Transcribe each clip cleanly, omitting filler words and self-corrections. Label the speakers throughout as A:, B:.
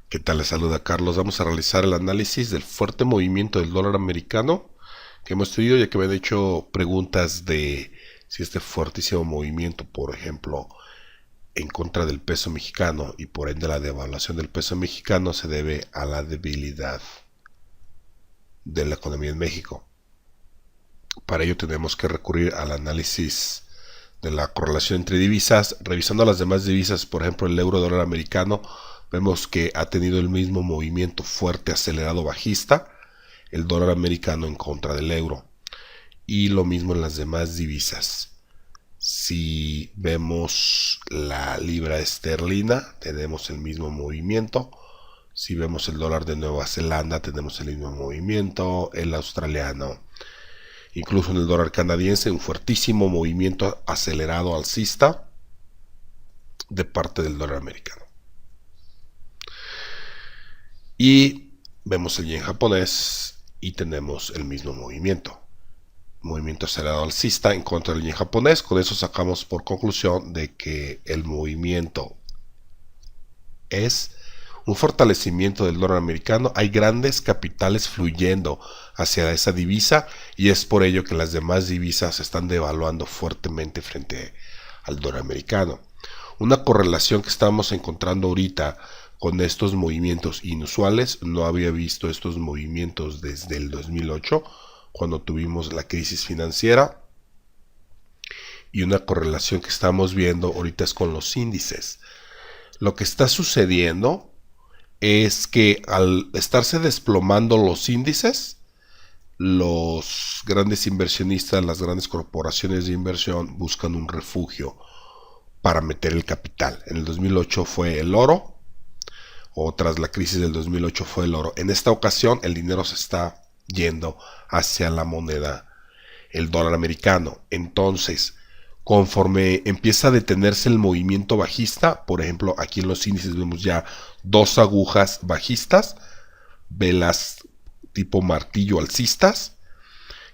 A: ¿Qué tal? Les saluda Carlos. Vamos a realizar el análisis del fuerte movimiento del dólar americano que hemos tenido, ya que me han hecho preguntas de si este fuertísimo movimiento, por ejemplo, en contra del peso mexicano y por ende la devaluación del peso mexicano se debe a la debilidad de la economía en México. Para ello tenemos que recurrir al análisis de la correlación entre divisas. Revisando las demás divisas, por ejemplo el euro dólar americano, vemos que ha tenido el mismo movimiento fuerte, acelerado, bajista, el dólar americano en contra del euro. Y lo mismo en las demás divisas. Si vemos la libra esterlina, tenemos el mismo movimiento. Si vemos el dólar de Nueva Zelanda, tenemos el mismo movimiento. El australiano, incluso en el dólar canadiense, un fuertísimo movimiento acelerado alcista de parte del dólar americano. Y vemos el yen japonés y tenemos el mismo movimiento acelerado alcista en contra del yen japonés. Con eso sacamos por conclusión de que el movimiento es un fortalecimiento del dólar americano. Hay grandes capitales fluyendo hacia esa divisa y es por ello que las demás divisas se están devaluando fuertemente frente al dólar americano. Una correlación que estamos encontrando ahorita con estos movimientos inusuales, no había visto estos movimientos desde el 2008, cuando tuvimos la crisis financiera, y una correlación que estamos viendo ahorita es con los índices. Lo que está sucediendo es que al estarse desplomando los índices, los grandes inversionistas, las grandes corporaciones de inversión buscan un refugio para meter el capital. En el 2008 fue el oro, o tras la crisis del 2008 fue el oro. En esta ocasión el dinero se está yendo hacia la moneda, el dólar americano. Entonces, conforme empieza a detenerse el movimiento bajista, por ejemplo, aquí en los índices vemos ya dos agujas bajistas, velas tipo martillo alcistas,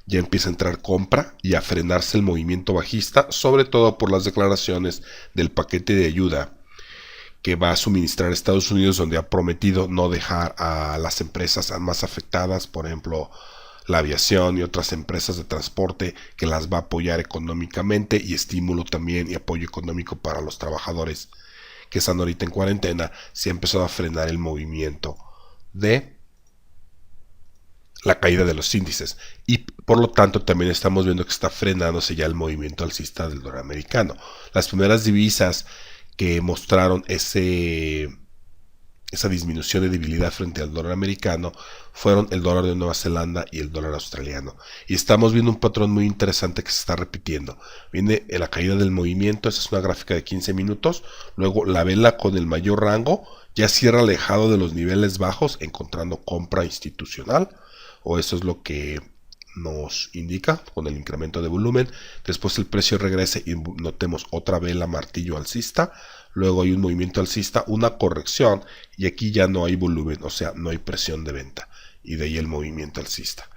A: ya empieza a entrar compra y a frenarse el movimiento bajista, sobre todo por las declaraciones del paquete de ayuda que va a suministrar Estados Unidos, donde ha prometido no dejar a las empresas más afectadas, por ejemplo la aviación y otras empresas de transporte, que las va a apoyar económicamente, y estímulo también y apoyo económico para los trabajadores que están ahorita en cuarentena. Se ha empezado a frenar el movimiento de la caída de los índices y por lo tanto también estamos viendo que está frenándose ya el movimiento alcista del dólar americano. Las primeras divisas que mostraron esa disminución de debilidad frente al dólar americano fueron el dólar de Nueva Zelanda y el dólar australiano, y estamos viendo un patrón muy interesante que se está repitiendo. Viene la caída del movimiento, esa es una gráfica de 15 minutos, luego la vela con el mayor rango ya cierra alejado de los niveles bajos, encontrando compra institucional, o eso es lo que nos indica con el incremento de volumen. Después el precio regrese y notemos otra vela martillo alcista, luego hay un movimiento alcista, una corrección, y aquí ya no hay volumen, o sea, no hay presión de venta, y de ahí el movimiento alcista.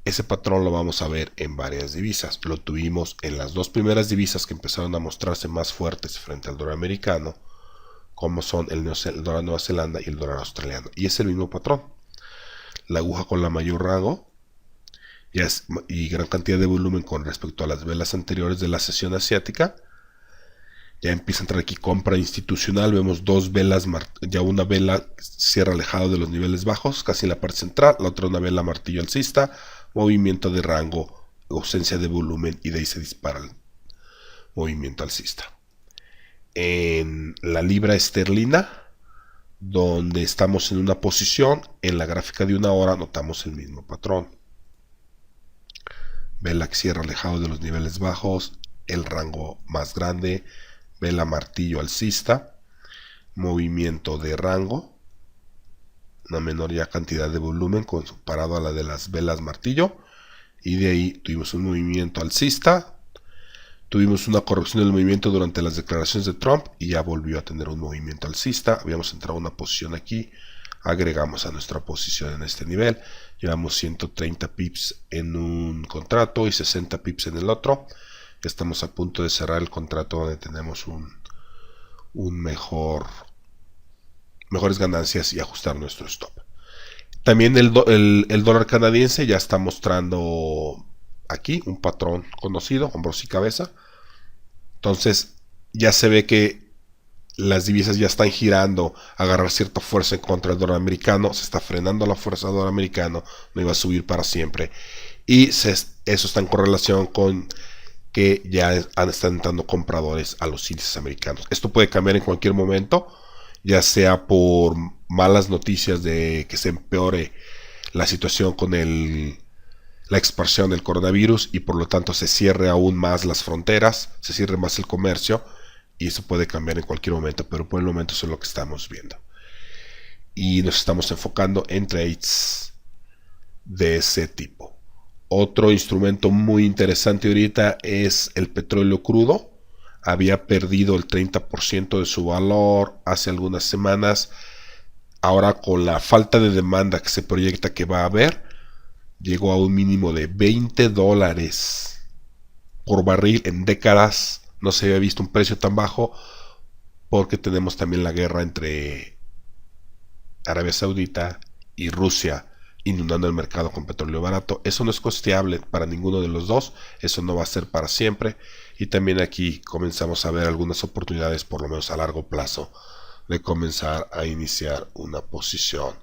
A: Ese patrón lo vamos a ver en varias divisas. Lo tuvimos en las dos primeras divisas que empezaron a mostrarse más fuertes frente al dólar americano, como son el dólar de Nueva Zelanda y el dólar australiano, y es el mismo patrón. La aguja con la mayor rango y gran cantidad de volumen con respecto a las velas anteriores de la sesión asiática. Ya empieza a entrar aquí compra institucional, vemos dos velas, ya una vela cierra alejado de los niveles bajos, casi en la parte central, la otra una vela martillo alcista, movimiento de rango, ausencia de volumen, y de ahí se dispara el movimiento alcista. En la libra esterlina, donde estamos en una posición, en la gráfica de una hora notamos el mismo patrón. Vela que cierra alejado de los niveles bajos, el rango más grande, vela martillo alcista, movimiento de rango, una menor ya cantidad de volumen comparado a la de las velas martillo, y de ahí tuvimos un movimiento alcista, tuvimos una corrección del movimiento durante las declaraciones de Trump y ya volvió a tener un movimiento alcista. Habíamos entrado a una posición aquí agregamos a nuestra posición en este nivel. Llevamos 130 pips en un contrato y 60 pips en el otro. Estamos a punto de cerrar el contrato donde tenemos mejores ganancias y ajustar nuestro stop. También el dólar canadiense ya está mostrando aquí un patrón conocido, hombros y cabeza. Entonces ya se ve que las divisas ya están girando a agarrar cierta fuerza en contra del dólar americano. Se está frenando la fuerza del dólar americano, no iba a subir para siempre. Y eso está en correlación con que ya están entrando compradores a los índices americanos. Esto puede cambiar en cualquier momento, ya sea por malas noticias de que se empeore la situación con la expansión del coronavirus y por lo tanto se cierre aún más las fronteras, se cierre más el comercio, y eso puede cambiar en cualquier momento, pero por el momento eso es lo que estamos viendo. Y nos estamos enfocando en trades de ese tipo. Otro instrumento muy interesante ahorita es el petróleo crudo. Había perdido el 30% de su valor hace algunas semanas. Ahora, con la falta de demanda que se proyecta que va a haber, llegó a un mínimo de $20 por barril en décadas. No se había visto un precio tan bajo, porque tenemos también la guerra entre Arabia Saudita y Rusia inundando el mercado con petróleo barato. Eso no es costeable para ninguno de los dos, eso no va a ser para siempre, y también aquí comenzamos a ver algunas oportunidades, por lo menos a largo plazo, de comenzar a iniciar una posición,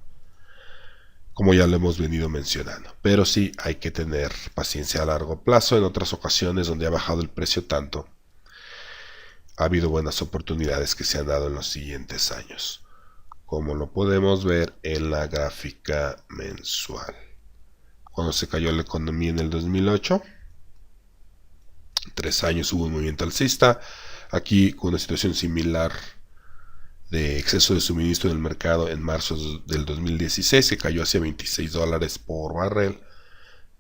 A: como ya lo hemos venido mencionando. Pero sí hay que tener paciencia a largo plazo. En otras ocasiones donde ha bajado el precio tanto, ha habido buenas oportunidades que se han dado en los siguientes años, como lo podemos ver en la gráfica mensual. Cuando se cayó la economía en el 2008, 3 años hubo un movimiento alcista. Aquí con una situación similar de exceso de suministro en el mercado en marzo del 2016, se cayó hacia $26 por barril.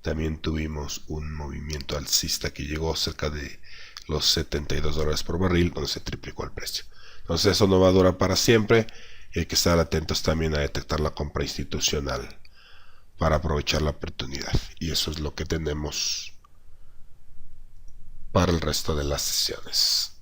A: También tuvimos un movimiento alcista que llegó cerca de los $72 por barril, donde se triplicó el precio. Entonces eso no va a durar para siempre, y hay que estar atentos también a detectar la compra institucional para aprovechar la oportunidad. Y eso es lo que tenemos para el resto de las sesiones.